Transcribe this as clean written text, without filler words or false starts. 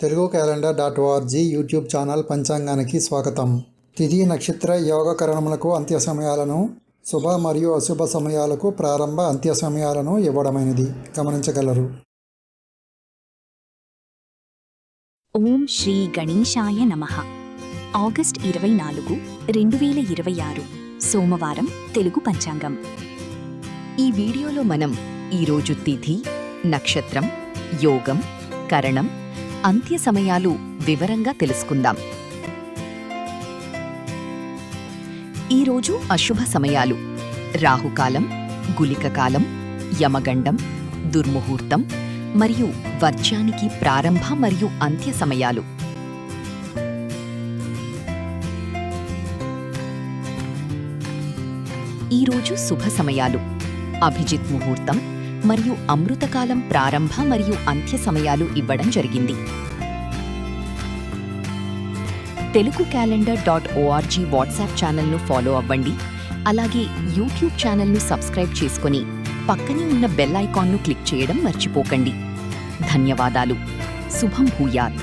Telugu calendar .org YouTube channel పంచాంగానికి స్వాగతం. తిథి నక్షత్ర యోగకరణములకు అంత్య సమయాలను, శుభ మరియు అశుభ సమయాలకు ప్రారంభ అంత్య సమయాలను ఇవ్వడమైనది గమనించగలరు. ఓం శ్రీ గణేశాయ నమః. ఆగస్ట్ 24, 2026 సోమవారం తెలుగు పంచాంగం. ఈ వీడియోలో మనం ఈరోజు తిథి, నక్షత్రం, యోగం, కరణం, అంత్య సమయాలు వివరంగా తెలుసుకుందాం. ఈరోజు అశుభ సమయాలు: రాహుకాలం, గుళికకాలం, యమగండం, దుర్ముహూర్తం మరియు వర్జ్యానికి ప్రారంభ మరియు అంత్య సమయాలు. ఈరోజు శుభ సమయాలు: అభిజిత్ ముహూర్తం మరియు అమృతకాలం ప్రారంభ మరియు అంత్య సమయాలు ఇవ్వడం జరిగింది. తెలుగు క్యాలెండర్ .org వాట్సాప్ ఛానల్ను ఫాలో అవ్వండి. అలాగే యూట్యూబ్ ఛానల్ను సబ్స్క్రైబ్ చేసుకుని పక్కనే ఉన్న బెల్ ఐకాన్ను క్లిక్ చేయడం మర్చిపోకండి. ధన్యవాదాలు. శుభం భూయాత్.